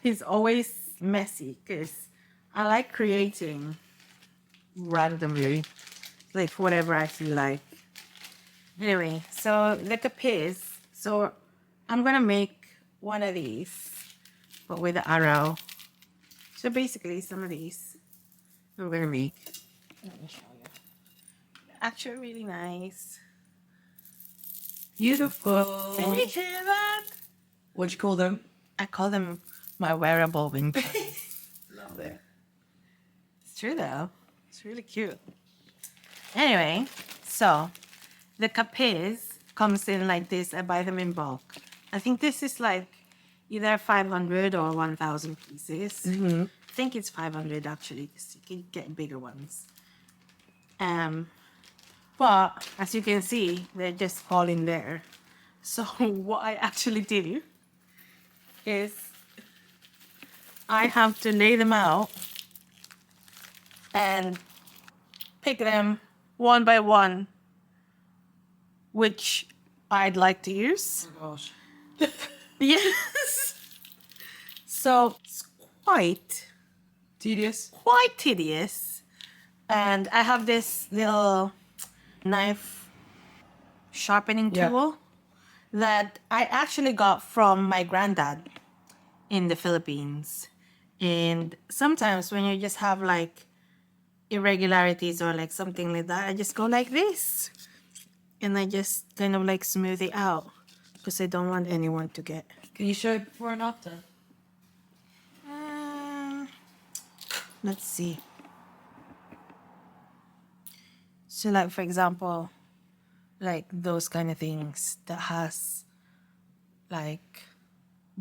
is always messy because I like creating randomly, like whatever I feel like. Anyway, so the Capiz. So I'm gonna make one of these, but with the arrow. So basically, some of these I'm gonna make. Let me show you. Actually, really nice. Beautiful. Can you hear that? What'd you call them? I call them my wearable wing pins. Love it. It's true though. It's really cute. Anyway, so the Capiz comes in like this. I buy them in bulk. I think this is like either 500 or 1,000 pieces. Mm-hmm. I think it's 500 actually, because you can get bigger ones. But as you can see, they're just all in there. So what I actually do is I have to lay them out and pick them one by one, which I'd like to use. Oh gosh. Yes. So it's quite Tedious. tedious. And I have this little knife sharpening tool that I actually got from my granddad in the Philippines. And sometimes when you just have like irregularities or like something like that, I just go like this. And I just kind of like smooth it out because I don't want anyone to get. Can you show before and after? Let's see. So like, for example, like those kind of things that has like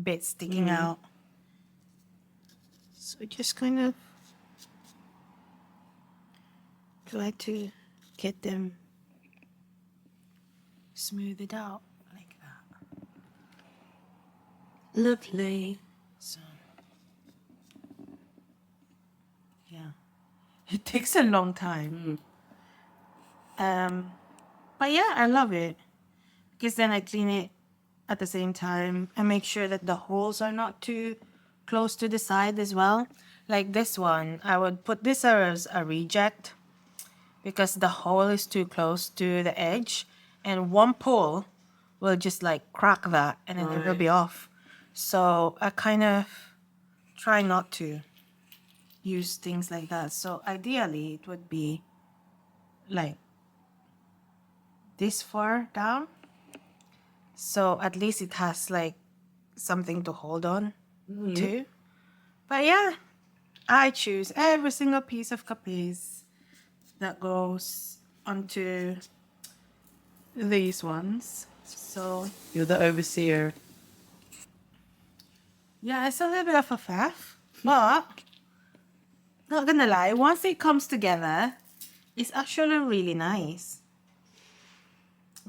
bits sticking out. So just kind of try to get them smoothed out like that. Lovely. So yeah, it takes a long time. But yeah, I love it because then I clean it at the same time and make sure that the holes are not too close to the side as well. Like this one, I would put this as a reject because the hole is too close to the edge, and one pull will just like crack that and then it will be off. So I kind of try not to use things like that. So ideally it would be like this far down, so at least it has like something to hold on to. But yeah, I choose every single piece of Capiz that goes onto these ones. So You're the overseer. yeah, it's a little bit of a faff, but not gonna lie, once it comes together, it's actually really nice.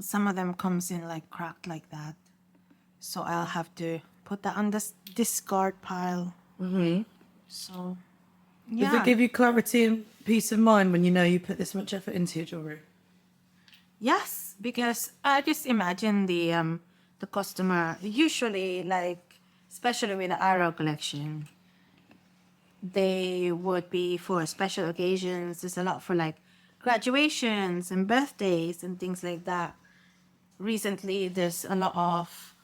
Some of them comes in like cracked like that, so I'll have to put that on the discard pile. So yeah. Does it give you clarity and peace of mind when you know you put this much effort into your jewelry? Yes, because I just imagine the customer usually, like especially with the Arrow collection, they would be for special occasions. There's a lot for like graduations and birthdays and things like that. Recently, there's a lot of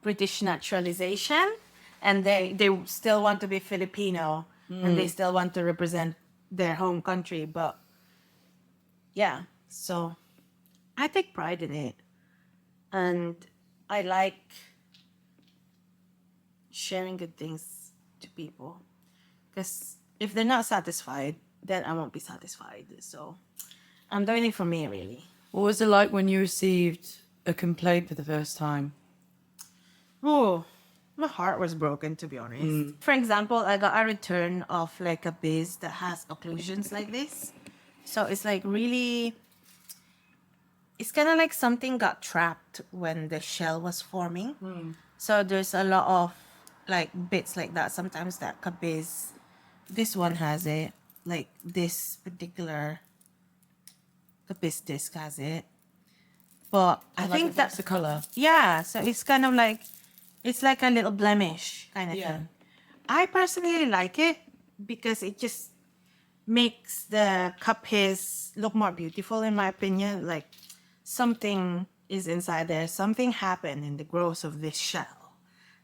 British naturalization, and they still want to be Filipino and they still want to represent their home country. But yeah, so I take pride in it, and I like sharing good things to people, because if they're not satisfied, then I won't be satisfied. So I'm doing it for me, really. What was it like when you received a complaint for the first time? Oh, my heart was broken, to be honest. For example, I got a return of like a biz that has occlusions like this. So it's like really, it's kind of like something got trapped when the shell was forming. So there's a lot of like bits like that. Sometimes that Capiz, this one has it, like this particular Capiz disc has it. But I think that's the color. yeah, so it's kind of like, It's like a little blemish kind of Yeah. thing. I personally like it because it just makes the Capiz look more beautiful, in my opinion. Like something is inside there, something happened in the growth of this shell.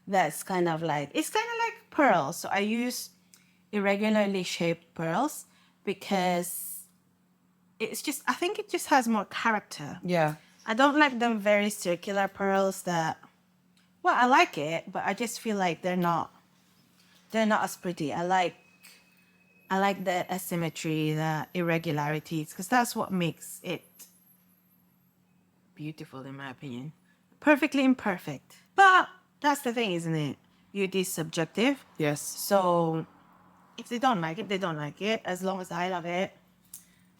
That's kind of like, it's kind of like pearls. So I use irregularly shaped pearls because it's just, I think it just has more character. Yeah. I don't like them very circular pearls that, well, I like it, but I just feel like they're not as pretty. I like the asymmetry, the irregularities, because that's what makes it beautiful, in my opinion. Perfectly imperfect. But that's the thing, isn't it? Beauty is subjective. Yes. So if they don't like it, they don't like it. As long as I love it,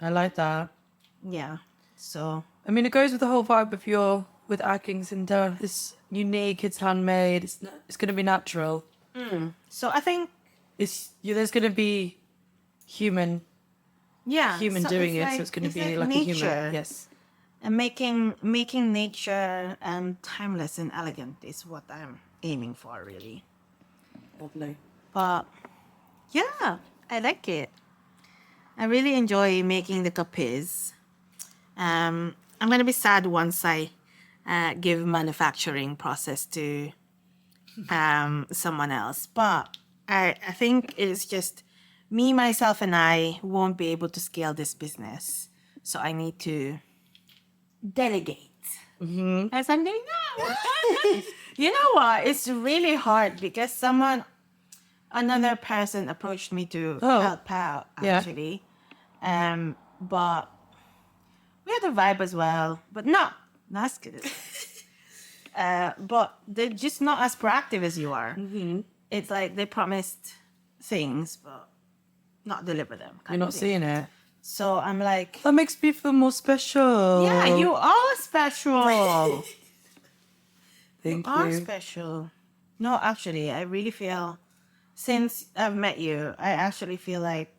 I like that. yeah. So I mean, it goes with the whole vibe of your with Aking Sinta. It's unique. It's handmade. It's going to be natural. so I think, There's going to be human yeah, so doing it's it, so it's going to be like like a nature. human. Yes. And making nature timeless and elegant is what I'm aiming for, really. Lovely. But yeah, I like it. I really enjoy making the Capiz. I'm gonna be sad once I give manufacturing process to someone else. But I think it's just me, myself, and I won't be able to scale this business. So I need to delegate. As I'm doing now. You know what? It's really hard because another person approached me to help out, Yeah. actually. But we had a vibe as well, but not as good as but they're just not as proactive as you are. It's like they promised things, but not deliver them. You're not seeing it. So I'm like, That makes me feel more special. yeah, you are special. Thank Are you. special. No, actually, I really feel, since I've met you, I actually feel like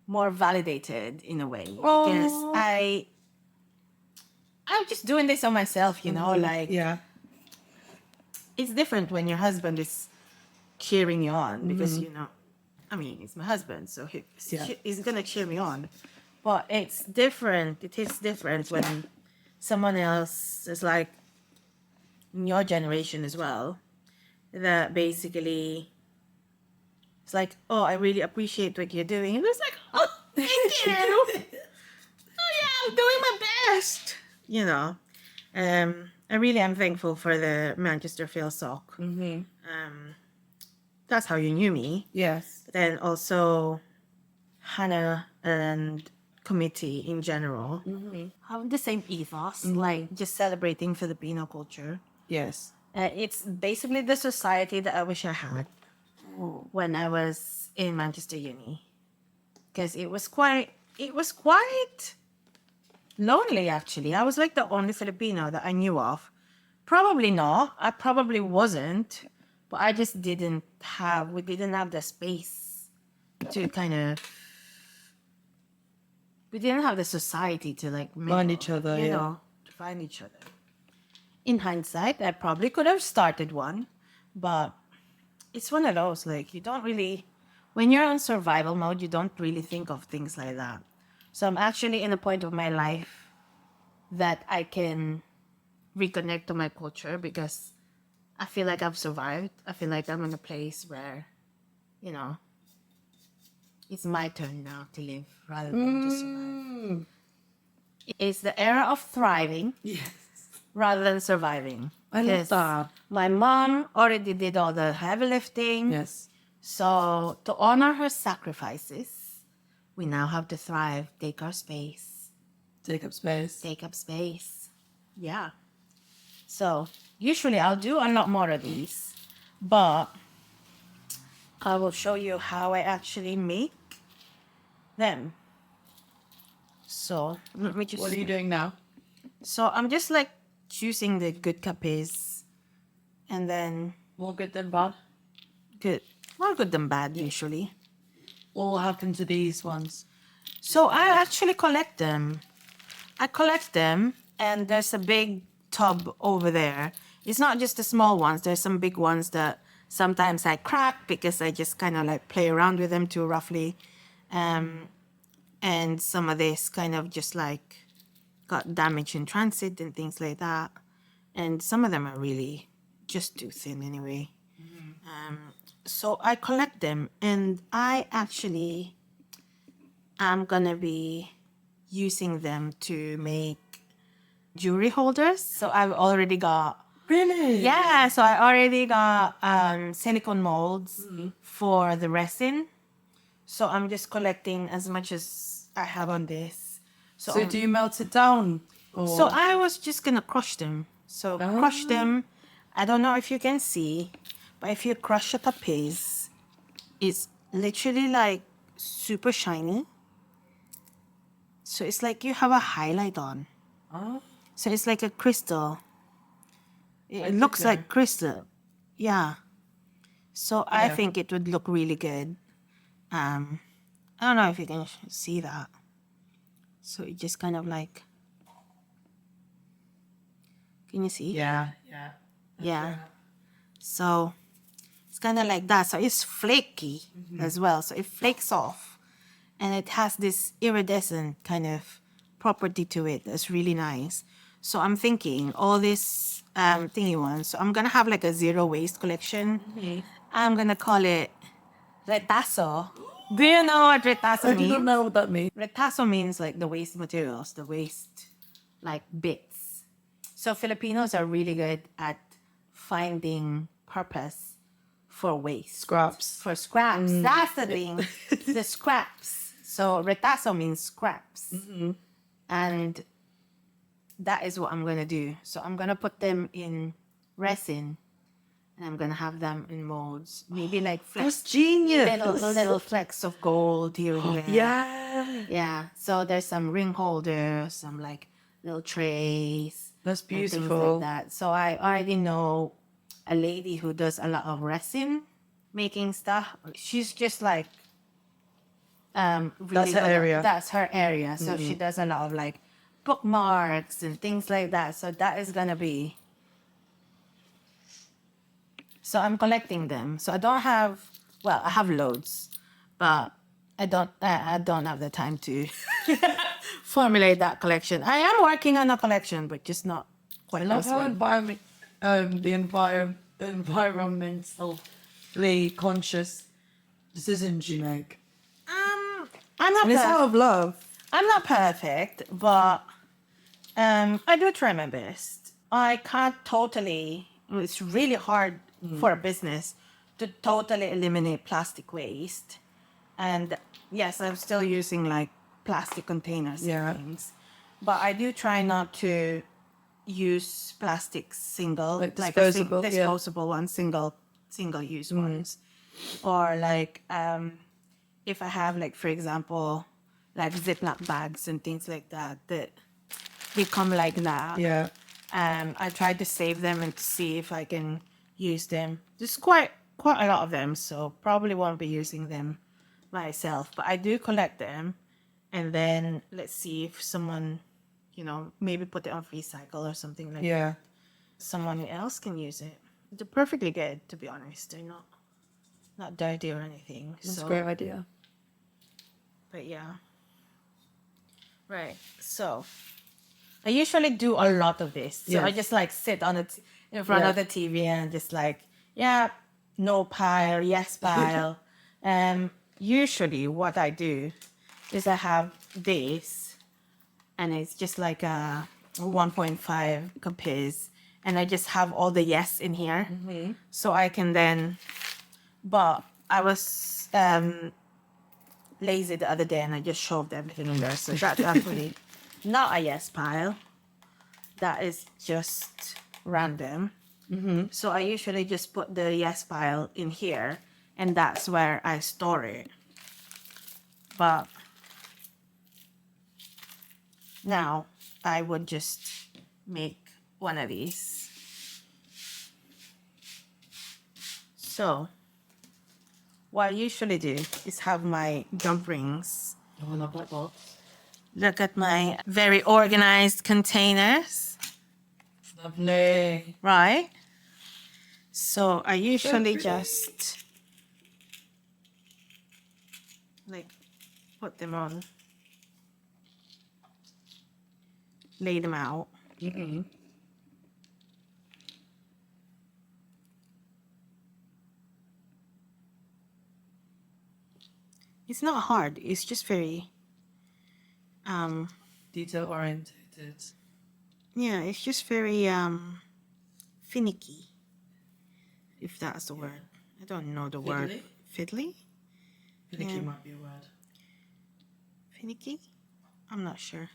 more validated in a way. Because Aw. I'm just doing this on myself, you know, like Yeah. it's different when your husband is cheering you on because, you know, I mean, he's my husband, so he's going to cheer me on. But it's different. It is different when someone else is like in your generation as well, that basically it's like, oh, I really appreciate what you're doing. And it's like, oh, thank you. Oh, yeah, I'm doing my best. You know, I really am thankful for the Manchester Phil Sock. That's how you knew me. Yes. But then also Hannah and committee in general have the same ethos, like just celebrating Filipino culture. Yes. It's basically the society that I wish I had when I was in Manchester Uni, because it was quite lonely, actually. I was like the only Filipino that I knew of. Probably not. I probably wasn't, but I just we didn't have the space to kind of, we didn't have the society to like Find each other, you yeah. know, to find each other. In hindsight, I probably could have started one, but it's one of those, like, you don't really, when you're on survival mode, you don't really think of things like that. So I'm actually in a point of my life that I can reconnect to my culture because I feel like I've survived. I feel like I'm in a place where, you know, it's my turn now to live rather than just survive. It's the era of thriving. Yes. Rather than surviving. I love 'Cause that. my mom already did all the heavy lifting. Yes. So to honor her sacrifices, we now have to thrive, take our space, Take up space. take up space. Yeah. So usually I'll do a lot more of these, but I will show you how I actually make them. So let me just. What are you doing now? So I'm just like choosing the good Capiz, and then More good than bad? good, more good than bad usually. What will happen to these ones? So I actually collect them. I collect them, and there's a big tub over there, It's not just the small ones. There's some big ones that sometimes I crack because I just kind of like play around with them too roughly. And some of this kind of just like got damage in transit and things like that. And some of them are really just too thin anyway. So I collect them, and I actually am gonna be using them to make jewelry holders. So I've already got Really? yeah, so I already got silicone molds for the resin. So I'm just collecting as much as I have on this. So do you melt it down? Or? So I was just gonna crush them. So crush them. I don't know if you can see, but if you crush a capiz, it's literally like super shiny. So it's like you have a highlight on. Oh. So it's like a crystal. It looks like crystal. Yeah. So I think it would look really good. I don't know if you can see that. So it just kind of like, can you see? Yeah. Yeah. So it's kind of like that. So it's flaky as well. So it flakes off. And it has this iridescent kind of property to it that's really nice. So I'm thinking all this thingy ones. So I'm going to have like a zero waste collection. I'm going to call it Retaso. Do you know what Retaso I means? don't know what that means. Retaso means like the waste materials, the waste like bits. So Filipinos are really good at finding purpose for waste. Scraps. For scraps. That's the thing. The scraps. So Retaso means scraps. And that is what I'm going to do. So I'm going to put them in resin. And I'm going to have them in molds. Maybe like That's genius. little flecks of gold here and there. Yeah. Yeah. So there's some ring holders, some like little trays. That's and things beautiful. like that. So I already know a lady who does a lot of resin making stuff. She's just like really That's her area. That's her area. So she does a lot of like bookmarks and things like that. So that is gonna be. So I'm collecting them. So I don't have. Well, I have loads, but I don't have the time to formulate that collection. I am working on a collection, but just not quite I love this how one. environmentally conscious decisions you make. I'm not. And it's out of love. I'm not perfect, but I do try my best. I can't totally. It's really hard for a business to totally eliminate plastic waste. And yes, I'm still using like plastic containers and things. But I do try not to use plastic single, Like disposable, disposable ones, single use ones. Or like if I have like, for example, like Ziploc bags and things like that that become like that. Yeah. I try to save them and to see if I can use them. There's quite a lot of them, so probably won't be using them myself. But I do collect them, and then let's see if someone, maybe put it on recycle or something like that. Yeah. Someone else can use it. They're perfectly good, to be honest. They're not dirty or anything. That's a great idea. But yeah. Right. So I usually do a lot of this. So I just like sit on it in front of the TV and just like, no pile, yes pile. Usually what I do is I have this and it's just like a 1.5 Capiz and I just have all the yes in here. So I can then, but I was lazy the other day and I just shoved everything in there. So that's actually not a yes pile. That is just random. So I usually just put the yes pile in here and that's where I store it. But now I would just make one of these. So what I usually do is have my jump rings. Look at my very organized containers. Lovely. right? So I usually just like put them on, lay them out. Mm-hmm. It's not hard. It's just very Detail orientated. yeah, it's just very finicky, if that's the word. I don't know the word. Fiddly? Finicky Yeah. might be a word. Finicky? I'm not sure.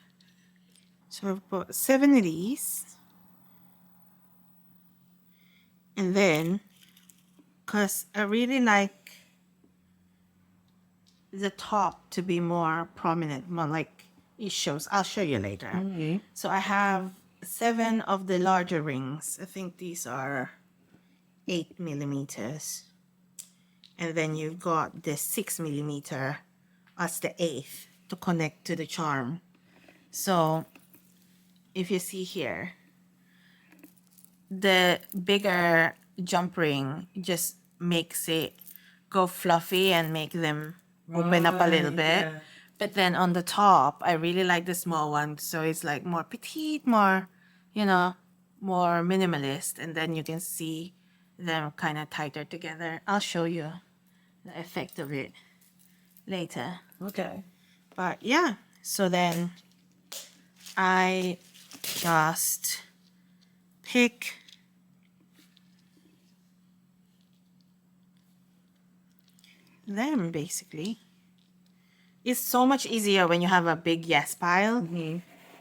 So I've bought 7 of these. And then, because I really like the top to be more prominent, more like it shows. I'll show you later. Mm-hmm. So I have 7 of the larger rings. I think these are 8 millimeters. And then you've got the 6 millimeter as the 8th to connect to the charm. So if you see here, the bigger jump ring just makes it go fluffy and make them open up a little Right, bit. yeah. But then on the top, I really like the small one. So it's like more petite, more, more minimalist. And then you can see them kind of tighter together. I'll show you the effect of it later. Okay. But yeah, so then I just pick them basically. It's so much easier when you have a big yes pile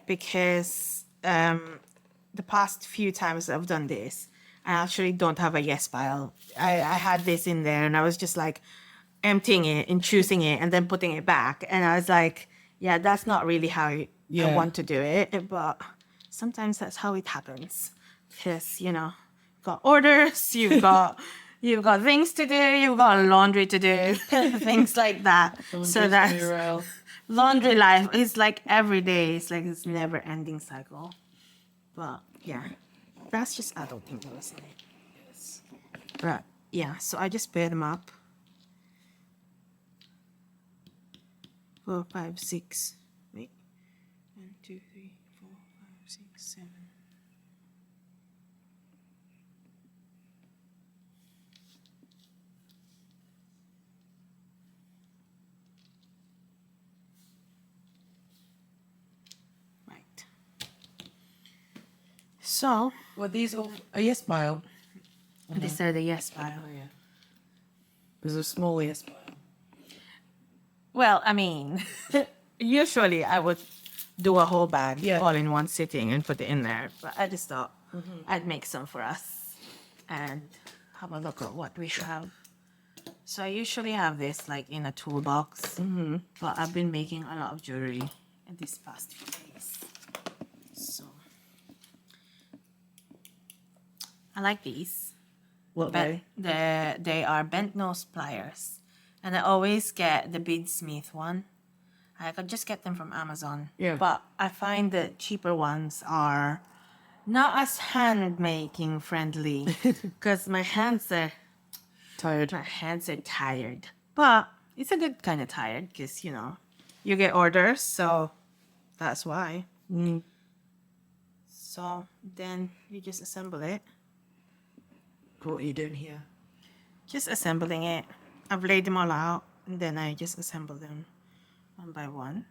because the past few times I've done this, I actually don't have a yes pile. I had this in there and I was just like emptying it and choosing it and then putting it back. And I was like, yeah, that's not really how I want to do it. But sometimes that's how it happens because, got orders, you've got things to do, you've got laundry to do, things like that. So that's laundry life is like every day. It's like this never ending cycle. But yeah, that's just adulting, isn't it? Yes. But yeah, so I just pair them up. 4, 5, 6. Wait. 1, 2, 3, 4, 5, 6, 7. Right. So Were these all a yes pile? these are the yes pile. Oh, yeah. There's a small yes pile. Well, I mean, usually I would do a whole bag all in one sitting and put it in there. But I just thought I'd make some for us and have a look at what we have. So I usually have this like in a toolbox, but I've been making a lot of jewelry in these past few days. So I like these. What They are bent nose pliers. And I always get the beadsmith one. I could just get them from Amazon. Yeah. But I find the cheaper ones are not as hand making friendly because my hands are tired. But it's a good kind of tired because, you get orders. So that's why. So then you just assemble it. What are you doing here? Just assembling it. I've laid them all out and then I just assemble them one by one.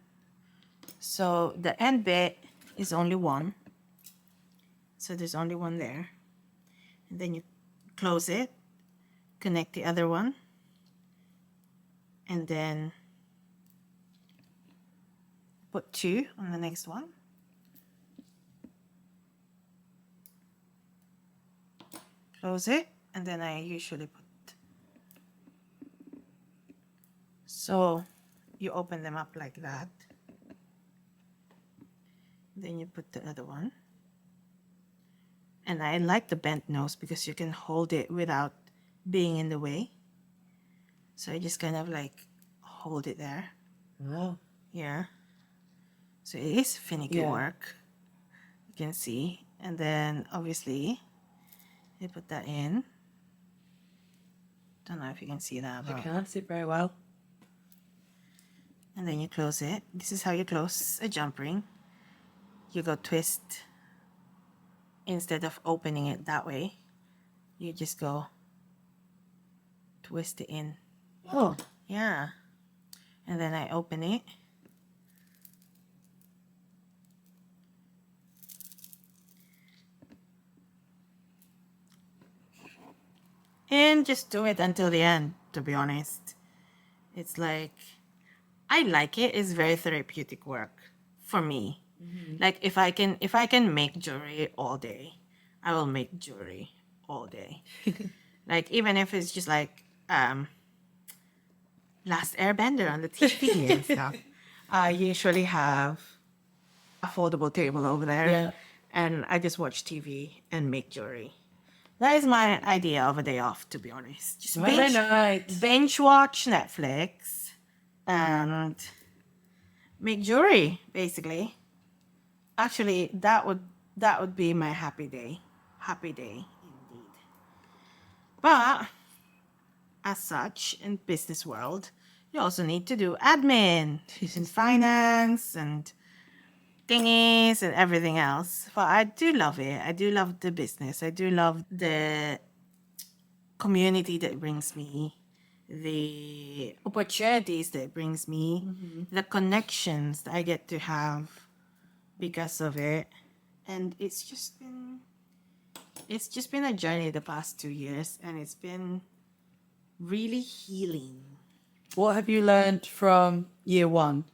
So the end bit is only one. So there's only one there. And then you close it, connect the other one, and then put 2 on the next one. Close it, and then I usually put. So you open them up like that. Then you put the other one. And I like the bent nose because you can hold it without being in the way. So I just kind of like hold it there. Oh. Yeah. So it is finicky work. You can see. And then obviously you put that in. Don't know if you can see that. I But... can't see it very well. And then you close it. This is how you close a jump ring. You go twist. Instead of opening it that way, you just go twist it in. Oh. Yeah. And then I open it. And just do it until the end, to be honest. It's like, I like it. It's very therapeutic work for me. Like if I can make jewelry all day, I will make jewelry all day. Like even if it's just like Last Airbender on the TV and stuff. I usually have a foldable table over there. Yeah. And I just watch TV and make jewelry. That is my idea of a day off, to be honest. Just Very nice. binge watch Netflix and make jewelry, basically. Actually, that would be my happy day. Happy day, indeed. But as such, in business world, you also need to do admin and finance and thingies and everything else. But I do love it. I do love the business. I do love the community that brings me, the opportunities that brings me, the connections that I get to have because of it. And it's just been a journey the past 2 years, and it's been really healing. What have you learned from year one?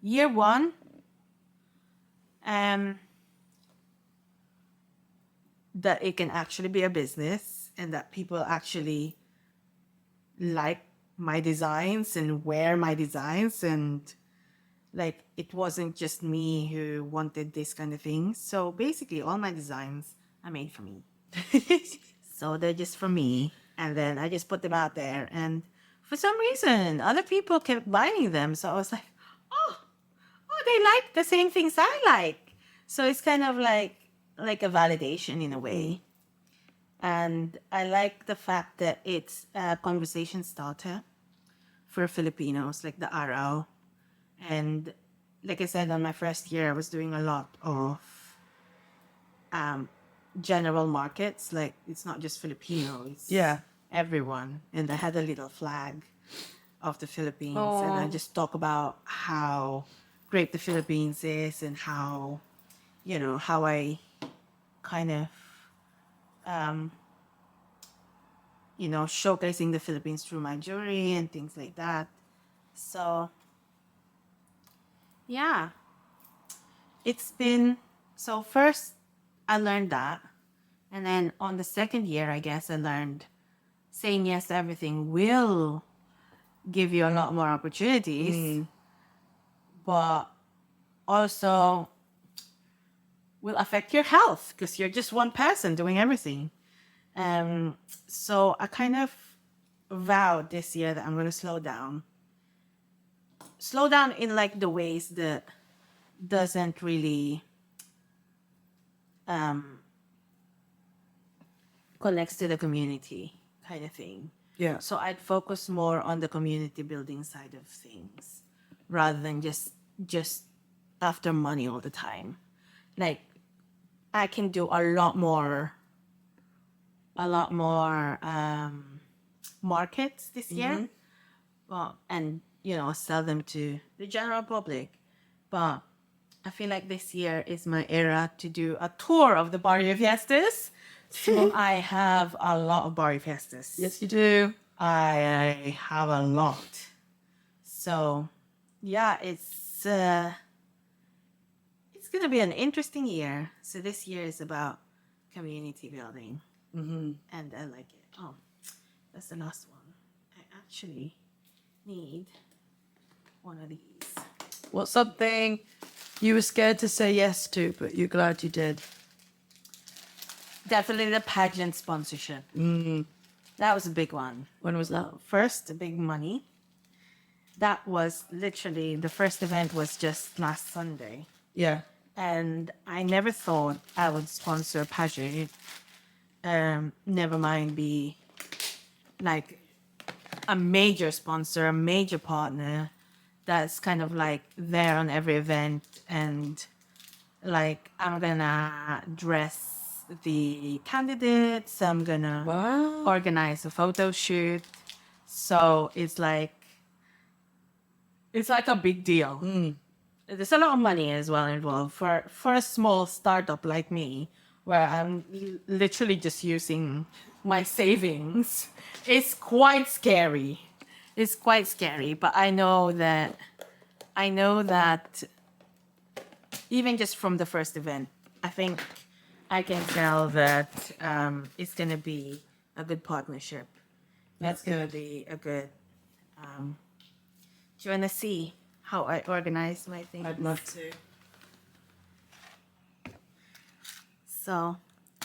Year one, that it can actually be a business and that people actually like my designs and wear my designs, and like it wasn't just me who wanted this kind of thing. So basically all my designs are made for me. So they're just for me, and then I just put them out there, and for some reason other people kept buying them. So I was like, oh, they like the same things I like. So it's kind of like a validation in a way. And I like the fact that it's a conversation starter for Filipinos, like the araw. And like I said, on my first year, I was doing a lot of general markets. Like it's not just Filipino, it's everyone. And I had a little flag of the Philippines. And I just talk about how great the Philippines is, and how, how I kind of, showcasing the Philippines through my jewelry and things like that. So, yeah. So first I learned that. And then on the second year, I guess I learned saying yes to everything will give you a lot more opportunities, but also will affect your health because you're just one person doing everything. So I kind of vowed this year that I'm going to slow down. Slow down in like the ways that doesn't really connects to the community kind of thing. Yeah. So I'd focus more on the community building side of things rather than just after money all the time. Like I can do a lot more markets this year. Well, and sell them to the general public. But I feel like this year is my era to do a tour of the barrio fiestas. So I have a lot of barrio fiestas. Yes, you do. I have a lot. So yeah, it's gonna be an interesting year. So this year is about community building, and I like it. Oh, that's the last one. I actually need one of these. What's something you were scared to say yes to, but you're glad you did? Definitely the pageant sponsorship. That was a big one. When was that? First, the big money. That was literally, the first event was just last Sunday. Yeah. And I never thought I would sponsor Paget. Never mind be like a major sponsor, a major partner that's kind of like there on every event, and like I'm gonna dress the candidates, I'm gonna Wow. organize a photo shoot. So it's like a big deal. There's a lot of money as well involved for a small startup like me, where I'm literally just using my savings. It's quite scary. It's quite scary, but I know that even just from the first event, I think I can tell that it's gonna be a good partnership. That's gonna be a good. Do you wanna see how I organize my things? I'd love to. So,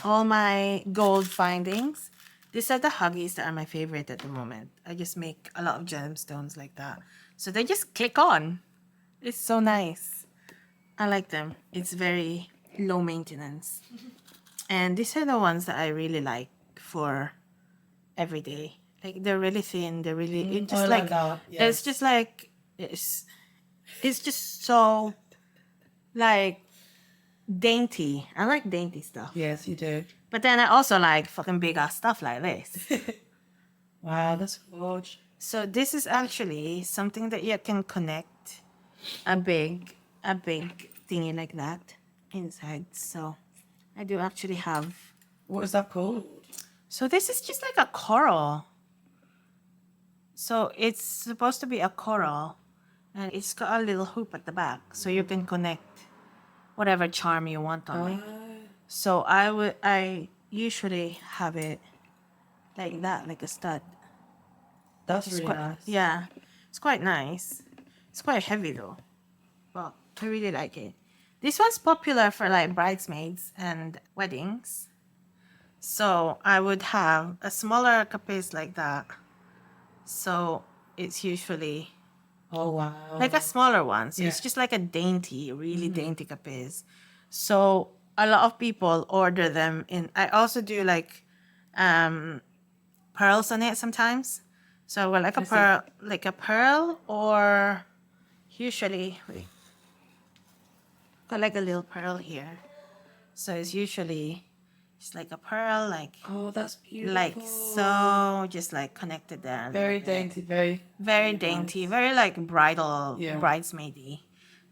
all my gold findings. These are the Huggies that are my favorite at the moment. I just make a lot of gemstones like that. So they just click on. It's so nice. I like them. It's very low maintenance. And these are the ones that I really like for every day. Like they're really thin. They're really it's just I like like that, it's yes. just like it's just so like dainty. I like dainty stuff. Yes, you do. But then I also like fucking big ass stuff like this. Wow, that's gorgeous. So this is actually something that you can connect a big thingy like that inside. So I do actually have. What is that called? So this is just like a coral. So it's supposed to be a coral, and it's got a little hoop at the back, so you can connect whatever charm you want on it. So I usually have it like that, like a stud. That's It's really quite, nice. yeah, it's quite nice. It's quite heavy though, but I really like it. This one's popular for like bridesmaids and weddings. So I would have a smaller capiz like that. So it's usually Oh wow. like a smaller one. So it's Yeah. just like a dainty, really dainty capiz. So a lot of people order them in. I also do like pearls on it sometimes. So well, like a pearl, or usually wait, got like a little pearl here. So it's usually just like a pearl, like Oh, that's beautiful. like so, just like connected there. a Very little bit. dainty, very Very dainty, very like bridal, Yeah. bridesmaidy.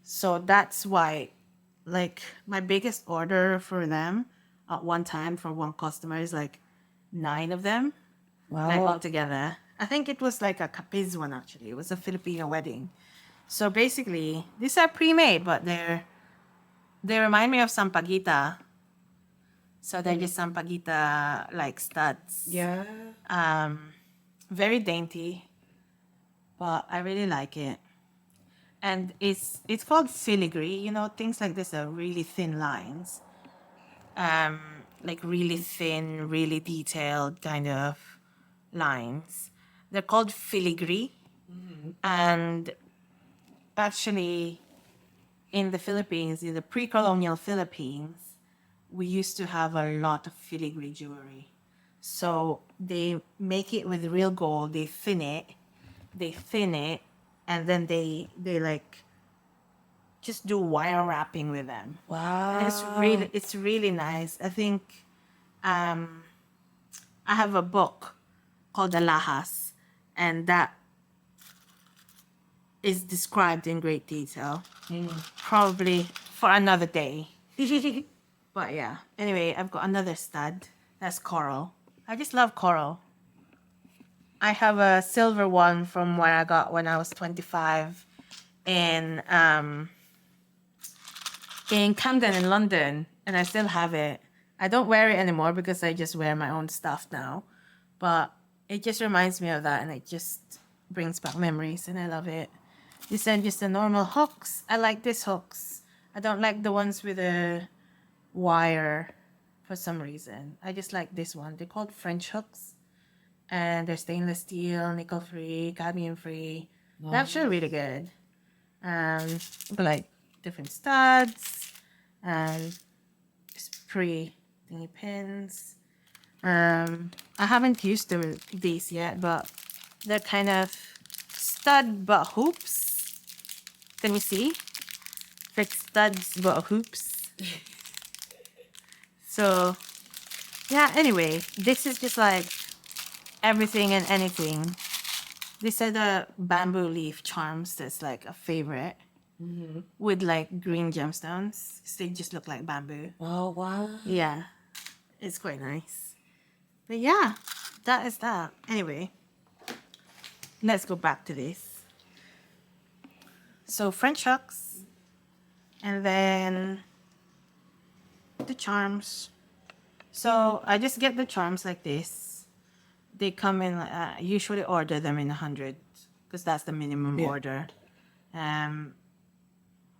So that's why, like, my biggest order for them at one time for one customer is like 9 of them, like all together. I think it was like a Capiz one actually. It was a Filipino wedding. So basically, these are pre-made, but they remind me of sampaguita. So they're just sampaguita like studs. Yeah. Very dainty, but I really like it. And it's called filigree. You know, things like this are really thin lines, like really thin, really detailed kind of lines. They're called filigree, and actually, in the Philippines, in the pre-colonial Philippines, we used to have a lot of filigree jewelry. So they make it with real gold. They thin it, and then they like just do wire wrapping with them. Wow. And it's really nice. I think I have a book called The Lahas, and that is described in great detail. Probably for another day. But yeah. Anyway, I've got another stud. That's coral. I just love coral. I have a silver one from where I got when I was 25 in Camden in London, and I still have it. I don't wear it anymore because I just wear my own stuff now. But it just reminds me of that, and it just brings back memories, and I love it. These are just the normal hooks. I like these hooks. I don't like the ones with a wire for some reason. I just like this one. They're called French hooks, and they're stainless steel, nickel free, cadmium free. They're actually really good. But like different studs, and just pretty thingy pins. I haven't used these yet, but they're kind of stud but hoops. Can you see? Like studs but hoops. So yeah, anyway, this is just like everything and anything. These are the bamboo leaf charms that's like a favorite with like green gemstones. They just look like bamboo. Oh, wow. Yeah, it's quite nice. But yeah, that is that. Anyway, let's go back to this. So French hooks, and then the charms. So I just get the charms like this. They come in. I usually order them in 100 because that's the minimum order.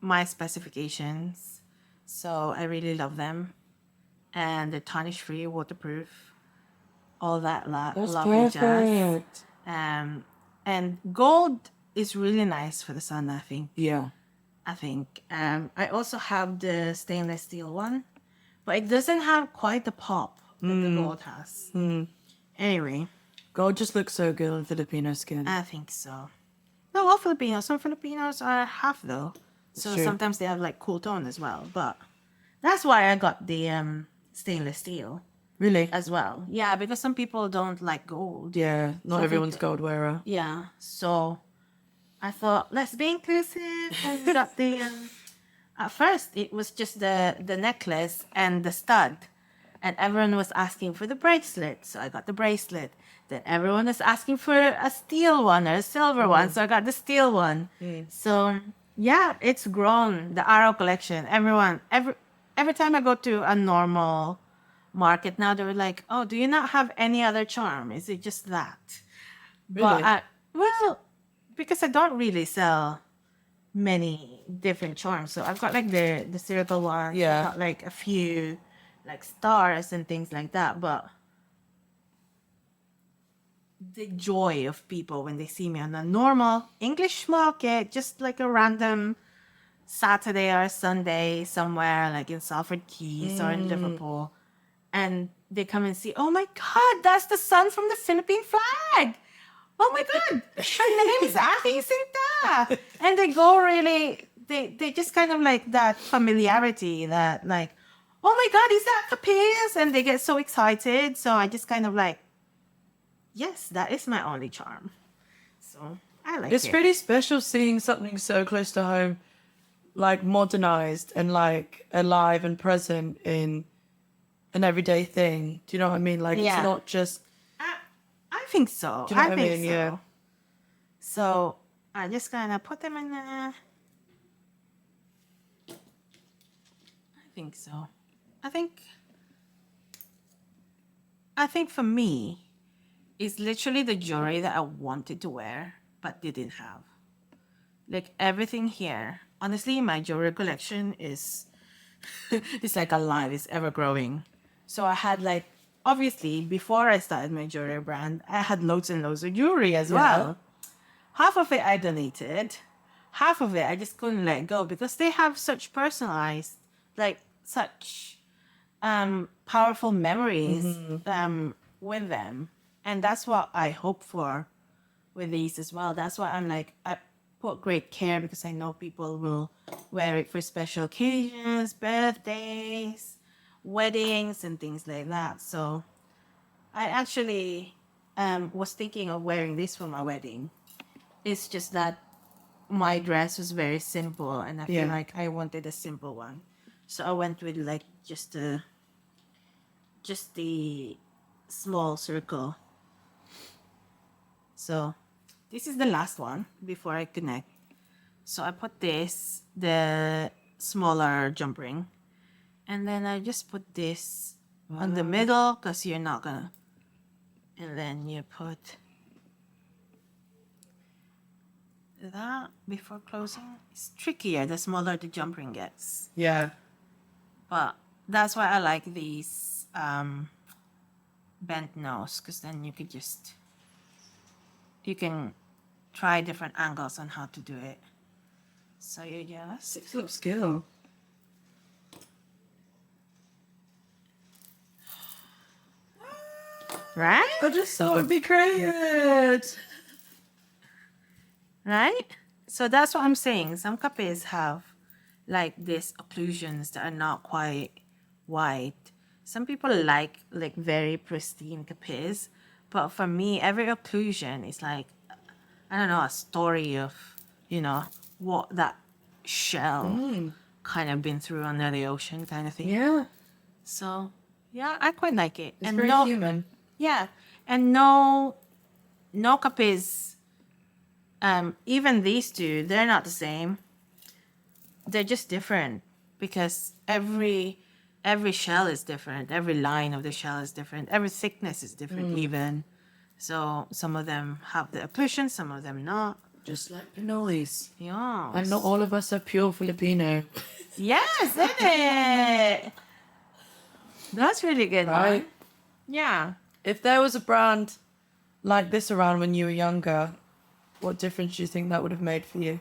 My specifications. So I really love them, and they're tarnish free, waterproof, all that That's lovely jazz. perfect. And gold is really nice for the sun, I think. Yeah. I also have the stainless steel one, but it doesn't have quite the pop that the gold has. Anyway, Gold just looks so good on Filipino skin. I think so. No, all Filipinos. Some Filipinos are half though, so True. sometimes they have like cool tone as well. But that's why I got the stainless steel Really? as well. Yeah, because some people don't like gold. Yeah, not So I everyone's think- gold wearer. Yeah, so I thought let's be inclusive and we got the. At first, it was just the necklace and the stud, and everyone was asking for the bracelet, so I got the bracelet. Then everyone was asking for a steel one or a silver one, so I got the steel one. So yeah, it's grown. The Arrow collection. Every time I go to a normal market now, they were like, "Oh, do you not have any other charm? Is it just that?" Really? But well, because I don't really sell many different charms, so I've got like the circle one. Yeah. I've got like a few like stars and things like that, but the joy of people when they see me on a normal English market, just like a random Saturday or Sunday somewhere like in Salford Keys or in Liverpool, and they come and see, oh my God, that's the sun from the Philippine flag. Oh my God, her name is Aking Sinta. And they go really, they just kind of like that familiarity that like, oh my God, is that Capiz? And they get so excited. So I just kind of like, yes, that is my only charm. So I like It's it. pretty special seeing something so close to home, like modernized and like alive and present in an everyday thing. Do you know what I mean? Like Yeah. it's not just I think so. Do you know I what I think mean? so. Yeah. So I just kind of put them in there. I think so. I think for me, it's literally the jewelry that I wanted to wear but didn't have. Like everything here. Honestly, my jewelry collection is it's like alive, it's ever growing. So I had like obviously before I started my jewelry brand, I had loads and loads of jewelry as well. Half of it I donated, half of it I just couldn't let go because they have such personalized, like such powerful memories with them. And that's what I hope for with these as well. That's why I'm like, I put great care because I know people will wear it for special occasions, birthdays, weddings, and things like that. So I actually was thinking of wearing this for my wedding. It's just that my dress was very simple and I feel Yeah. like I wanted a simple one. So I went with like just the small circle. So this is the last one before I connect. So I put this, the smaller jump ring, and then I just put this on the middle because you're not gonna. And then you put that before closing. It's trickier the smaller the jump ring gets. yeah. But that's why I like these bent nose because then you can try different angles on how to do it. So you just Six up skill. Right? I just thought it'd be great. Right? So that's what I'm saying. Some capes have like these occlusions that are not quite white. Some people like very pristine capes, but for me, every occlusion is like, I don't know, a story of, what that shell kind of been through under the ocean kind of thing. Yeah. So yeah, I quite like it. It's very human. Yeah, and no capes. Even these two, they're not the same. They're just different because every shell is different. Every line of the shell is different. Every thickness is different even. So some of them have the occlusion, some of them not. Just like cannolis. Yeah. And not all of us are pure Filipino. Yes, isn't it? That's really good, Right? Yeah. If there was a brand like this around when you were younger, what difference do you think that would have made for you?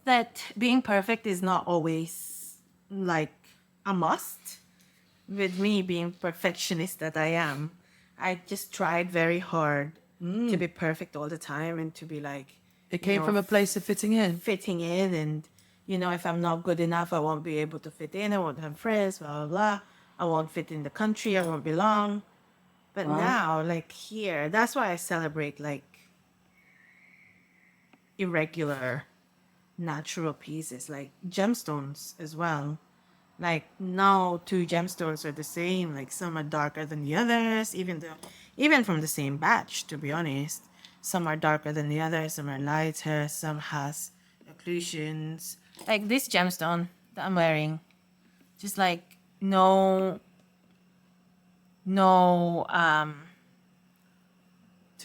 That being perfect is not always like a must. With me being perfectionist that I am, I just tried very hard to be perfect all the time and to be like, It came from a place of fitting in. fitting in. And, if I'm not good enough, I won't be able to fit in. I won't have friends, blah, blah, blah. I won't fit in the country. I won't belong. But Wow. now, like here, that's why I celebrate like irregular, natural pieces, like gemstones as well. Like no two gemstones are the same. Like some are darker than the others, even from the same batch. To be honest, some are darker than the others. Some are lighter. Some has occlusions. Like this gemstone that I'm wearing, just like no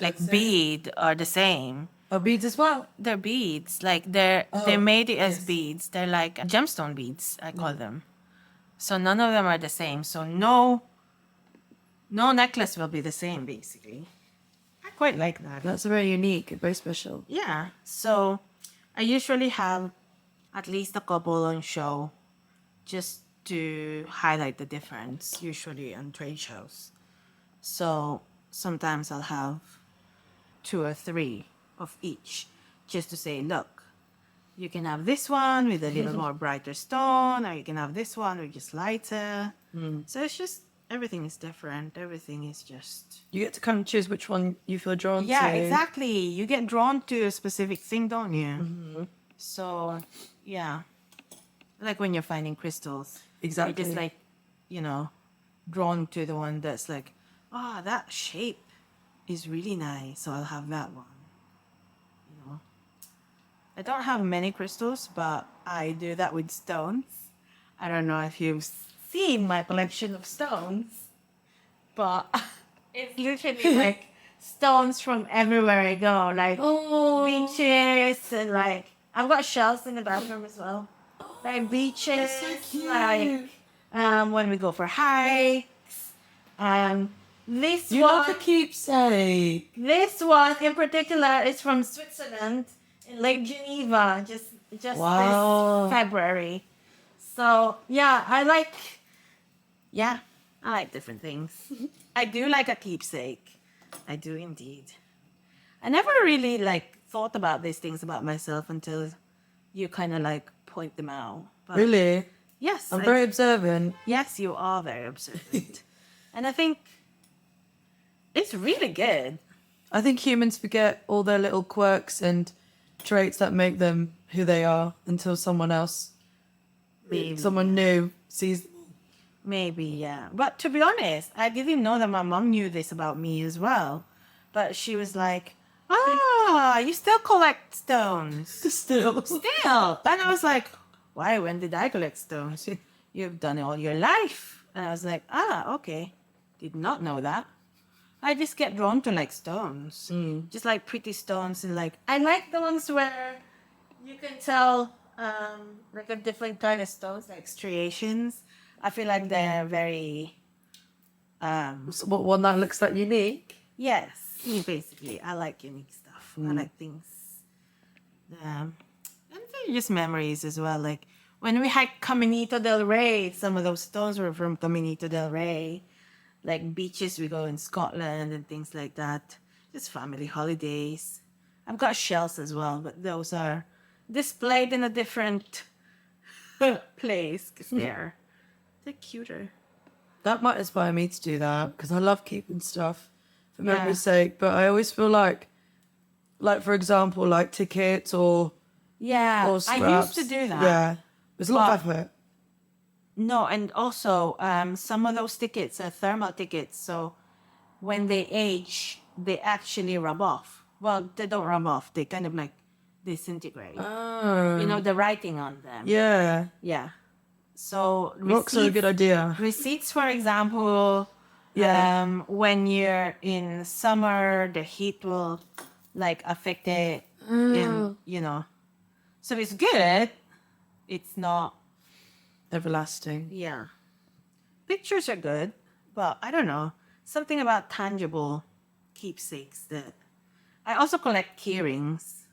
like bead are the same. Oh, beads as well. They're beads. Like they made it as yes. beads. They're like gemstone beads, I call them. So none of them are the same. So no necklace will be the same basically. I quite like that. That's very unique, very special. Yeah. So I usually have at least a couple on show just to highlight the difference, usually on trade shows. So sometimes I'll have 2 or 3 of each just to say, look, you can have this one with a little more brighter stone, or you can have this one with just lighter. So it's just, everything is different. Everything is just... You get to kind of choose which one you feel drawn to. Yeah, exactly. You get drawn to a specific thing, don't you? So, yeah. Like when you're finding crystals. Exactly. You're just like, drawn to the one that's like, that shape is really nice, so I'll have that one. I don't have many crystals, but I do that with stones. I don't know if you've seen my collection of stones, but it's literally like stones from everywhere I go, like beaches and like I've got shells in the bathroom as well, like beaches, like when we go for hikes. This You one, love the keepsake. this one in particular is from Switzerland in Lake Geneva, just Wow. this February. So yeah, I like different things. I do like a keepsake. I do indeed. I never really like thought about these things about myself until you kind of like point them out. But Really? yes, I'm very observant. yes, you are very observant. And I think it's really good. I think humans forget all their little quirks and traits that make them who they are until someone else, Maybe. someone new, sees them. Maybe, yeah. But to be honest, I didn't know that my mom knew this about me as well. But she was like, you still collect stones. Still. Still. And I was like, why? When did I collect stones? You've done it all your life. And I was like, okay. Did not know that. I just get drawn to like stones. Just like pretty stones. And like, I like the ones where you can tell like a different kind of stones, like striations. I feel like they're very, What one that looks like unique? yes, basically. I like unique stuff. I like things. And they're just memories as well. Like when we hiked Caminito del Rey, some of those stones were from Caminito del Rey. like beaches, we go in Scotland and things like that. Just family holidays. I've got shells as well, but those are displayed in a different place because they're cuter. That might inspire me to do that because I love keeping stuff for Yeah. memory's sake. But I always feel like for example, like tickets or Yeah, I used scraps. to do that. Yeah, there's a lot of But- effort. No, and also some of those tickets are thermal tickets, so when they age, they actually rub off. Well, they don't rub off; they kind of like disintegrate. Oh, You know, the writing on them. yeah, Yeah. So rocks are a good idea. Receipts, for example, Yeah. when you're in summer, the heat will like affect it, and you know, so it's good. It's not. Everlasting. Yeah. Pictures are good, but I don't know. Something about tangible keepsakes that I also collect key rings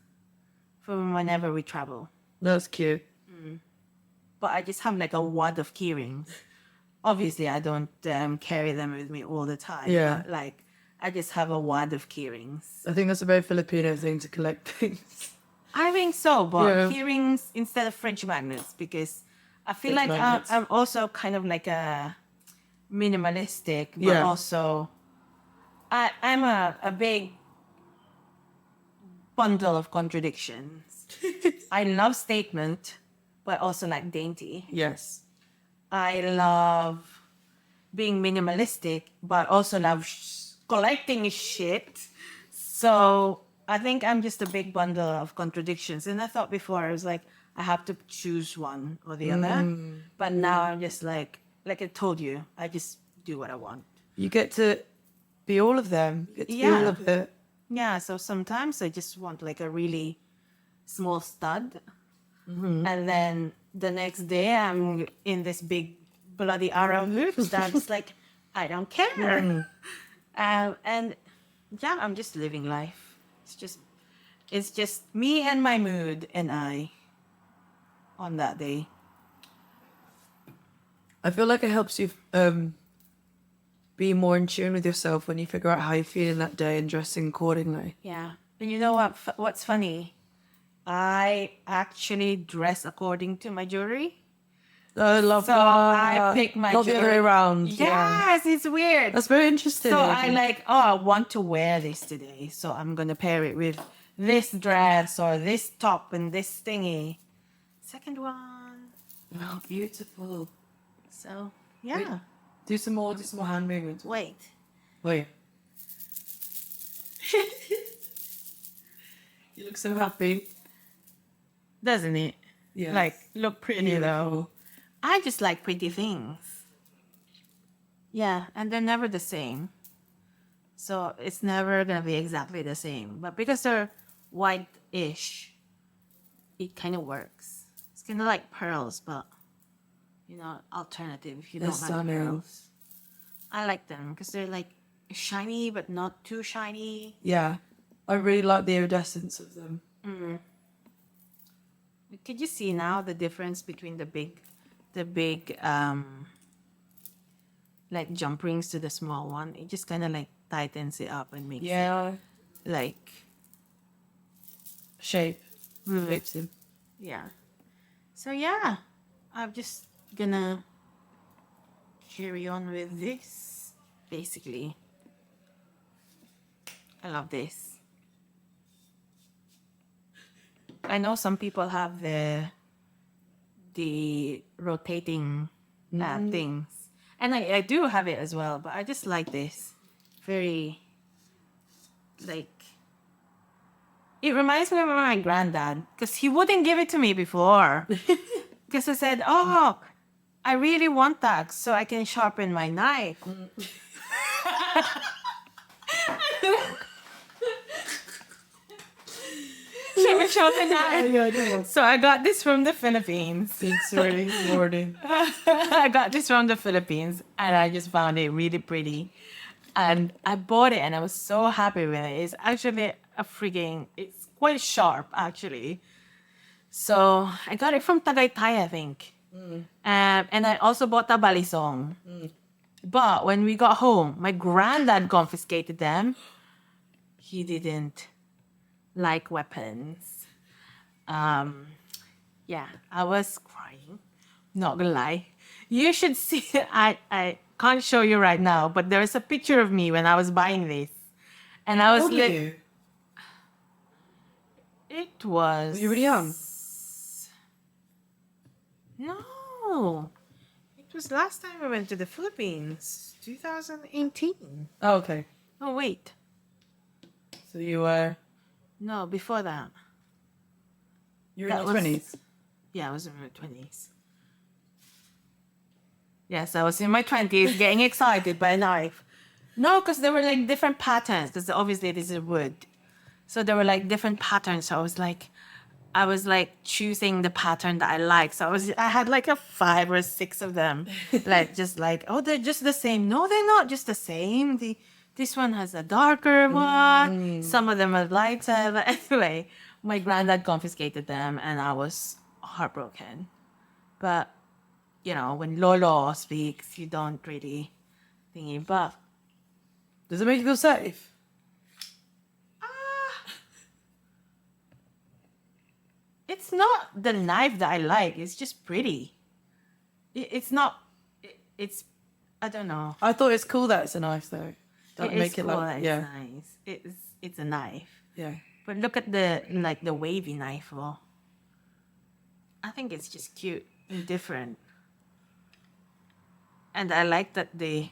from whenever we travel. That's cute. But I just have like a wad of key rings. Obviously, I don't carry them with me all the time. Yeah. But like, I just have a wad of key rings. I think that's a very Filipino thing to collect things. I think so, but Yeah. key rings instead of fridge magnets because I feel Fridge like magnets. I'm also kind of like a minimalistic, but Yeah. also I'm a big bundle of contradictions. I love statement, but also like dainty. Yes. I love being minimalistic, but also love collecting shit. So I think I'm just a big bundle of contradictions. And I thought before, I was like, I have to choose one or the other. But now I'm just like I told you, I just do what I want. You get to be all of them. You get to be all Yeah. of it. Yeah, so sometimes I just want like a really small stud. And then the next day I'm in this big bloody arrow hoops that's like, I don't care. And yeah, I'm just living life. It's just me and my mood and I on that day. I feel like it helps you be more in tune with yourself when you figure out how you're feeling that day and dressing accordingly. Yeah. And you know what's funny? I actually dress according to my jewelry. I love So that. I pick my Not the other way jewelry. around. Yeah. Yes, it's weird. That's very interesting. So I like, I want to wear this today. So I'm going to pair it with this dress or this top and this thingy. Second one. Oh, beautiful. So, yeah. Do some more hand movements. Wait. Wait. You look so happy. Doesn't it? Yeah. Like, look pretty though. I just like pretty things. Yeah, and they're never the same. So it's never going to be exactly the same. But because they're white-ish, it kind of works. It's kind of like pearls, but, you know, alternative if you They're don't like stunning. pearls. I like them because they're like shiny, but not too shiny. Yeah. I really like the iridescence of them. Could you see now the difference between the big like jump rings to the small one? It just kind of like tightens it up and makes Yeah. it like Shape. Shapes him. yeah. So yeah, I'm just gonna carry on with this. Basically, I love this. I know some people have the rotating things, and I do have it as well. But I just like this. Very like it reminds me of my granddad because he wouldn't give it to me before because I said, "Oh, I really want that so I can sharpen my knife." Sharpen knife. So I got this from the Philippines. It's really rewarding. I got this from the Philippines and I just found it really pretty. And I bought it and I was so happy with it. It's actually it's quite sharp actually. So I got it from Tagaytay, I think. And I also bought a balisong. But when we got home, my granddad confiscated them. He didn't like weapons. Yeah, I was crying. Not gonna lie. You should see it. I can't show you right now, but there is a picture of me when I was buying this. And I was How old are like, you? it was. Were you really young? No. It was last time I went to the Philippines, 2018. Oh, okay. Oh, wait. So you were No, before that. you were in That your was- 20s. Yeah, I was in my 20s. Yes, I was in my 20s getting excited by a knife. No, because there were like different patterns, because obviously this is wood. So there were like different patterns. So I was like choosing the pattern that I like. So I had like a 5 or 6 of them. Like, just like, oh, they're just the same. No, they're not just the same. This one has a darker one. Some of them are lighter. But anyway, my granddad confiscated them and I was heartbroken. But, you know, when Lolo speaks, you don't really thingy. But Does it make you feel safe? it's not the knife that I like. It's just pretty. It's not. It's. I don't know. I thought it's cool that it's a knife though. Don't It is make it cool. like It's yeah. nice. It's a knife. Yeah. But look at the wavy knife. Well, I think it's just cute and different. And I like that the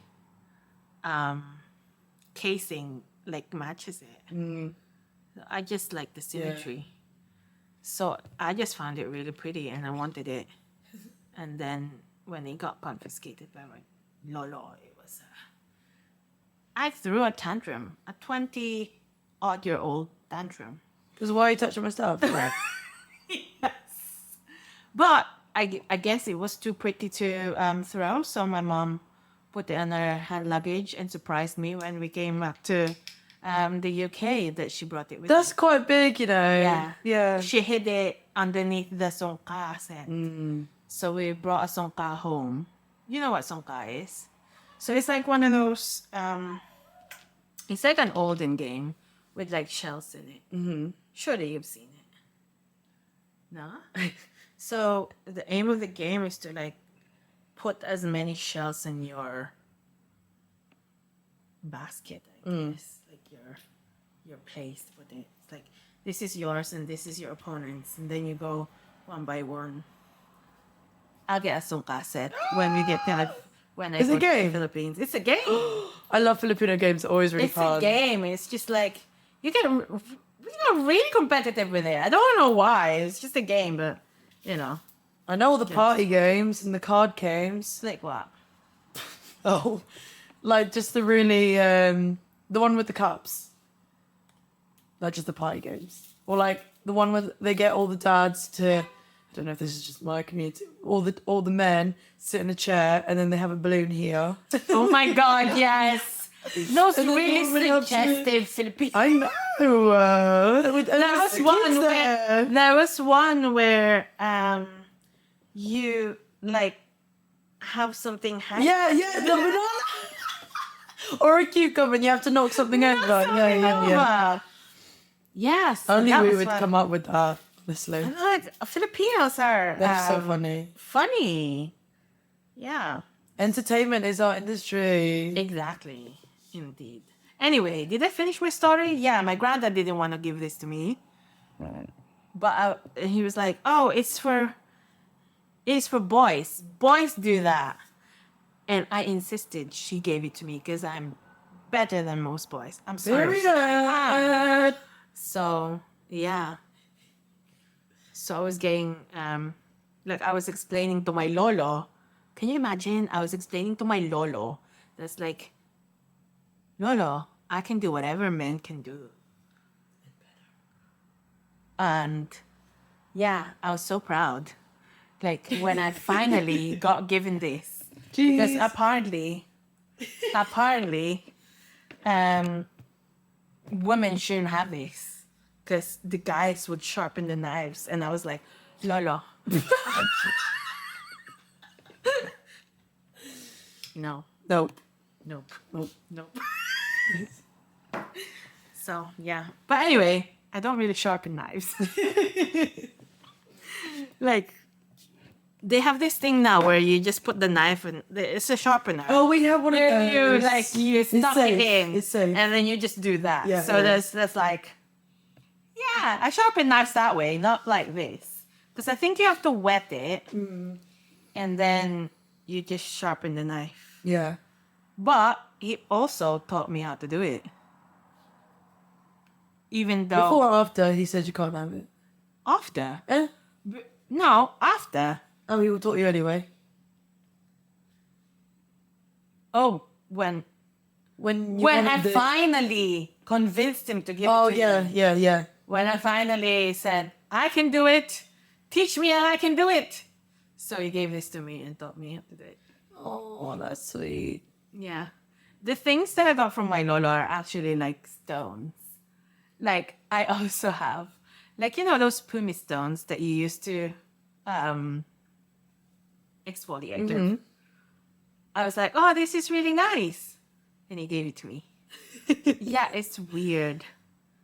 casing like matches it. I just like the symmetry. So I just found it really pretty and I wanted it. And then when it got confiscated by my Lolo, it was. I threw a tantrum, a 20-odd-year-old tantrum. Because why are you touching my stuff? Yes. But I guess it was too pretty to throw, so my mom put it in her hand luggage and surprised me when we came back to the UK that she brought it with That's quite big, you know. Yeah. Yeah. She hid it underneath the songka set. So we brought a songka home. You know what songka is? So it's like one of those, it's like an olden game with like shells in it. Mm-hmm. Surely you've seen it. No? So the aim of the game is to like put as many shells in your basket, I guess. Like your place to put it. It's like this is yours and this is your opponent's, and then you go one by one. I'll get a songka set when we get when I It's a go to game? the Philippines. It's a game. I love Filipino games, always really It's fun. a game. It's just like we get really competitive with it. I don't know why. It's just a game, but you know, I know all the party games and the card games. it's like what? Oh. Like just the really the one with the cups. Like just the party games. Or like the one where they get all the dads to I don't know if this is just my community. All the men sit in a chair and then they have a balloon here. Oh my God! Yes, those And then really everybody else suggestive Filipino. I know. There was one where you like have something hang. Yeah, the banana. Or a cucumber and you have to knock something over. Yeah. Yes. Only that we was would fun. come up with that, honestly. And, like Filipinos are They're so funny. funny. Yeah. Entertainment is our industry. Exactly. Indeed. Anyway, did I finish my story? Yeah, my granddad didn't want to give this to me. But he was like, "Oh, it's for boys. Boys do that." And I insisted she gave it to me because I'm better than most boys. I'm sorry. Very good. So, yeah. So I was getting, like I was explaining to my lolo. Can you imagine? I was explaining to my lolo. That's like, Lolo, I can do whatever men can do. And yeah, I was so proud. Like when I finally got given this. Because apparently, women shouldn't have this. Because the guys would sharpen the knives. And I was like, Lolo. No. Nope. Nope. Nope. Nope. So yeah. But anyway, I don't really sharpen knives. Like they have this thing now where you just put the knife and it's a sharpener. Oh, we have one of Where you those. like you It's stuck it safe. in, It's safe. and then you just do that. Yeah, So yeah. that's like, yeah, I sharpen knives that way, not like this, because I think you have to wet it, and then you just sharpen the knife. Yeah. But he also taught me how to do it, even though Before or after, he said you can't have it. after, Eh? no, after. Oh, he taught you anyway. Oh, when When you I wanted the- finally convinced him to give Oh, it to yeah, me. yeah, yeah. When I finally said, I can do it, teach me and I can do it. So he gave this to me and taught me how to do it. Oh, that's sweet. Yeah. The things that I got from my lolo are actually like stones. Like I also have, like, you know, those pumice stones that you use to exfoliate. Mhm. I was like, oh, this is really nice. And he gave it to me. Yeah, it's weird.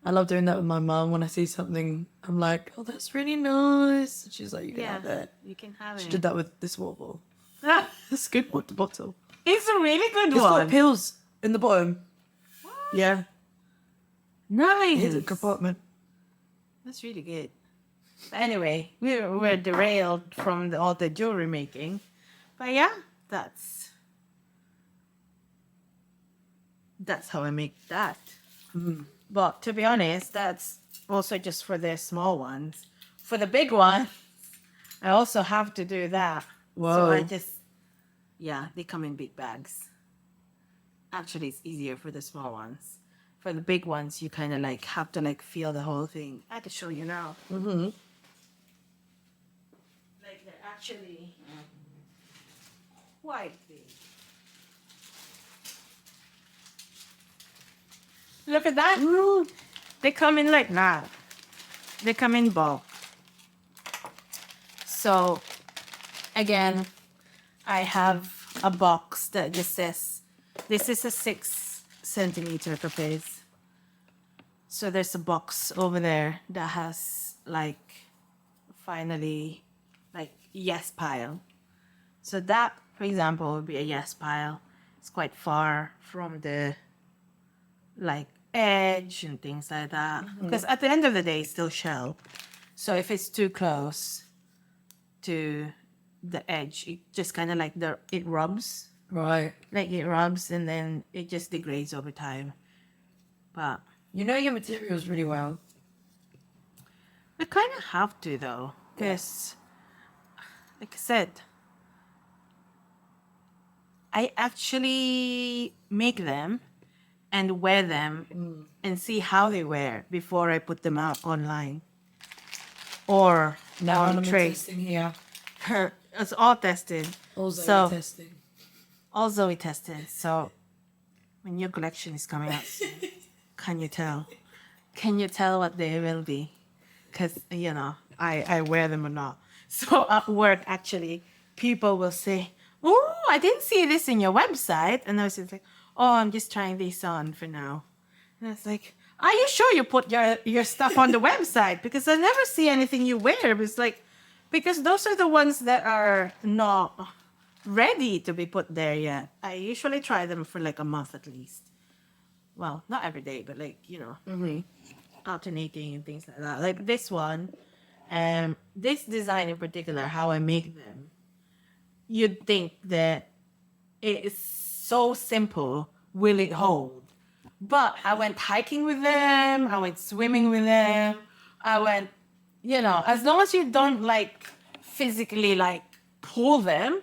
I love doing that with my mum. When I see something, I'm like, oh, that's really nice. And she's like, you can Yeah, have that. you can have She it. did that with this water. Ah, That's a good one, the bottle. it's a really good It's got one. pills in the bottom. Yeah. Nice. Here's a compartment. That's really good. But anyway, we're derailed from all the jewelry making. But yeah, that's how I make that. But to be honest, that's also just for the small ones. For the big one, I also have to do that. So Whoa. I just, yeah, they come in big bags. Actually, it's easier for the small ones. For the big ones, you kind of like have to like feel the whole thing. I can show you now. Mm-hmm. Like they're actually quite big. Look at that. They come in like that. They come in bulk. So again, I have a box that just says this is a 6 centimeter Capiz. So there's a box over there that has like finally like yes pile. So that, for example, would be a yes pile. It's quite far from the like edge and things like that. Because at the end of the day, it's still shell. So if it's too close to the edge, it just kind of like it rubs. Right. Like it rubs and then it just degrades over time. But You know your materials really well. I kind of have to though, because like I said, I actually make them and wear them and see how they wear before I put them out online or Now on I'm trace. testing here. It's all tested. Also So- testing. All Zoe tested. So when your collection is coming out soon, can you tell? Can you tell what they will be? Because, you know, I wear them or not. So at work, actually, people will say, oh, I didn't see this in your website. And I was just like, oh, I'm just trying this on for now. And I was like, are you sure you put your stuff on the website? Because I never see anything you wear. It's like, because those are the ones that are not ready to be put there yet. I usually try them for like a month at least. Well, not every day, but like, you know, alternating and things like that. Like this one, this design in particular, how I make them, you'd think that it is so simple, will it hold? But I went hiking with them, I went swimming with them, I went, you know, as long as you don't like physically like pull them,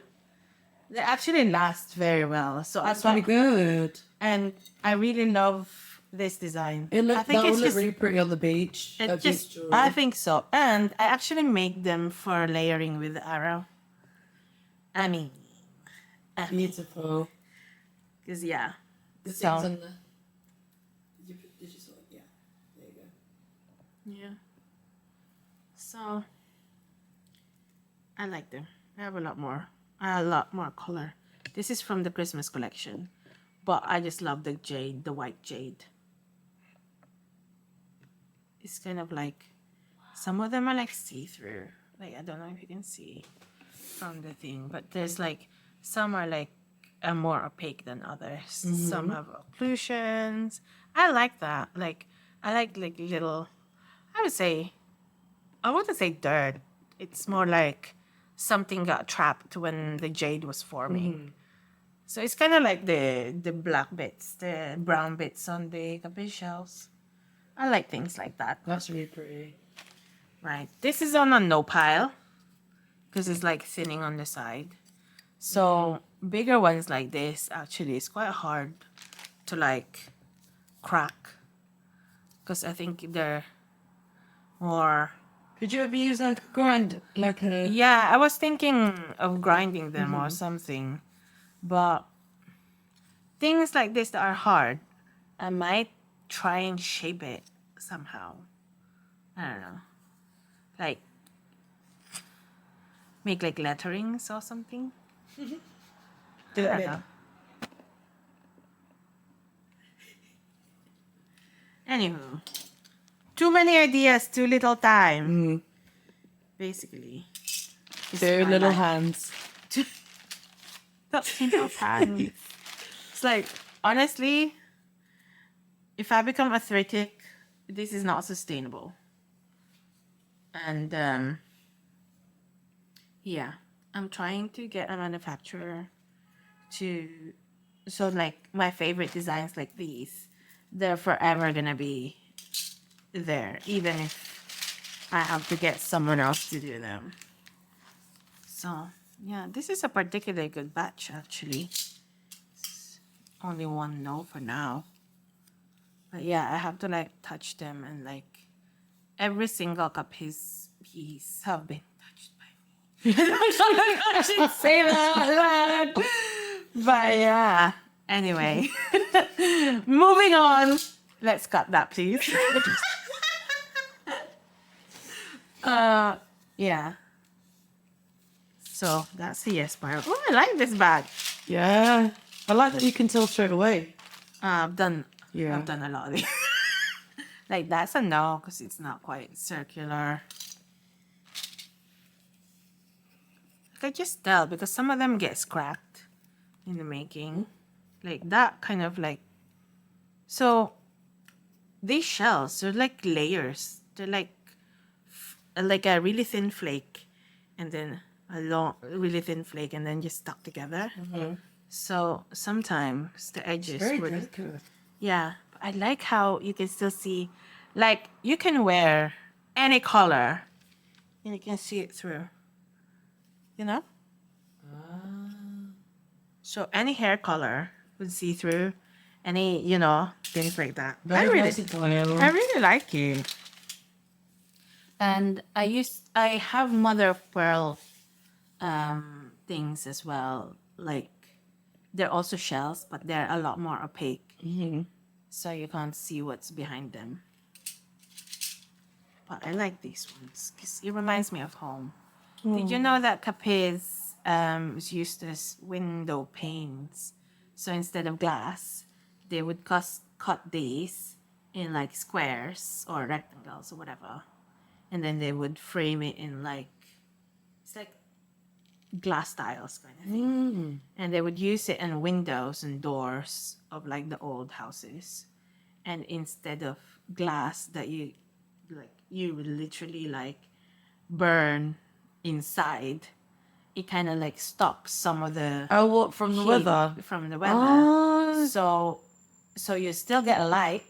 they actually last very well. So That's I really good. and I really love this design. It look, I think that would it's look just, really pretty on the beach. it That just beach jewelry. I think so. And I actually make them for layering with the arrow. I mean, Beautiful. because yeah. The So- things on the... Did you sort of... Yeah. There you go. Yeah. So I like them. I have a lot more. I have a lot more color. This is from the Christmas collection, but I just love the jade, the white jade. It's kind of like, some of them are like see-through. Like, I don't know if you can see from the thing, but there's like, some are like more opaque than others. Some have occlusions. I like that. Like, I like little, I would say, I wouldn't say dirt. It's more like something got trapped when the jade was forming. So it's kind of like the black bits, the brown bits on the Capiz shells. I like things like that. That's really pretty. Right. This is on a no pile because it's like thinning on the side. So bigger ones like this actually is quite hard to like crack because I think they're more. Could you ever use like a grind, like a? Yeah, I was thinking of grinding them or something, but things like this that are hard, I might try and shape it somehow. I don't know, like make like letterings or something. Do I don't know. Anywho, too many ideas, too little time. Basically, it's Two my little life. hands. That's little hands. It's like, honestly, if I become arthritic, this is not sustainable. And yeah, I'm trying to get a manufacturer to, so like my favorite designs like these, they're forever gonna be there, even if I have to get someone else to do them. So yeah, this is a particularly good batch actually. It's only one no for now. But yeah, I have to like touch them and like every single Capiz piece have been touched by me. I should say that. But yeah. Anyway. Moving on. Let's cut that please. Yeah. So that's the yes spiral. Oh, I like this bag. Yeah, I like that you can tell straight away. I've done Yeah. I've done a lot of it. Like that's a no because it's not quite circular. I can just tell because some of them get cracked in the making. Like that kind of like, so these shells, they're like layers. They're like a really thin flake and then a long really thin flake and then just stuck together. So sometimes the edges Very would, delicate. yeah, I like how you can still see, like you can wear any color and you can see it through, you know? So any hair color would see through, any, you know, things like that. I really like it. And I have mother of pearl things as well. Like they're also shells, but they're a lot more opaque. So you can't see what's behind them. But I like these ones because it reminds me of home. Did you know that Capiz is used as window panes? So instead of glass, they would cut these in like squares or rectangles or whatever. And then they would frame it in like, it's like glass tiles kind of thing. And they would use it in windows and doors of like the old houses. And instead of glass that you would literally like burn inside, it kind of like stops some of the Oh, what, from the heat weather? from the weather. Oh. So you still get a light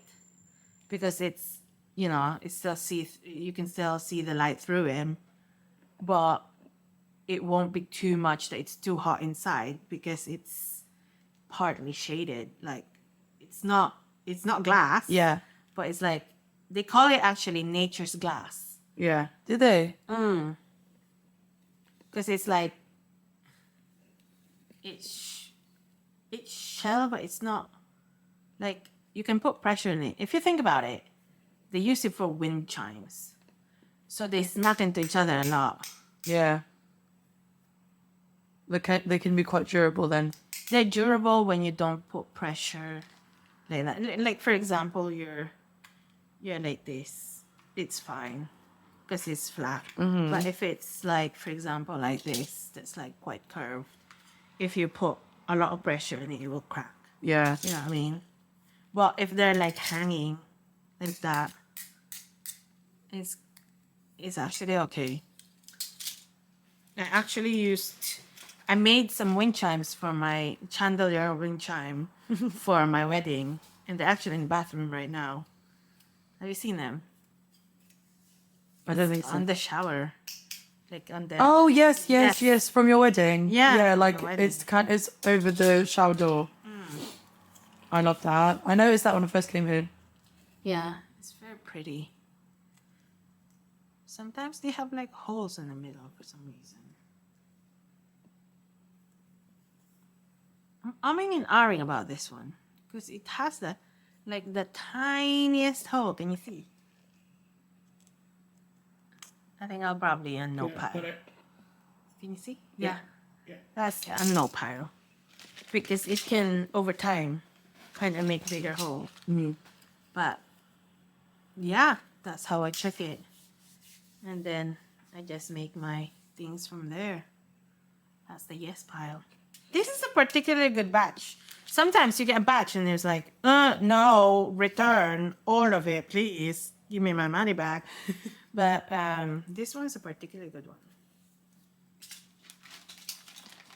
because it's, you know, it's still you can still see the light through him, but it won't be too much that it's too hot inside because it's partly shaded. Like it's not glass. Yeah. But it's like they call it actually nature's glass. Yeah. Did they? Because it's like it's shell, but it's not like you can put pressure in it. If you think about it, they use it for wind chimes, so they smack into each other a lot. Yeah. They can be quite durable then. they're durable when you don't put pressure like that. Like for example, you're like this, it's fine because it's flat. But if it's like, for example, like this, that's like quite curved. If you put a lot of pressure in it, it will crack. Yeah. You know what I mean? But if they're like hanging like that, it's actually okay. I made some wind chimes for my chandelier wind chime for my wedding, and they're actually in the bathroom right now. Have you seen them? I don't think so. On the shower, like on the. Oh yes, yes, Yes. yes. From your wedding. Yeah, Yeah, from like the wedding. it's over the shower door. I love that. I noticed that when I first came here. Yeah, it's very pretty. Sometimes they have like holes in the middle for some reason. I'm in ahhing about this one because it has the tiniest hole. Can you see? I think I'll probably a no pile. Can you see? Yeah. That's a no pile because it can over time kind of make bigger hole. But yeah, that's how I check it. And then I just make my things from there. That's the yes pile. This is a particularly good batch. Sometimes you get a batch and there's like, no, return all of it, please. Give me my money back. But this one is a particularly good one.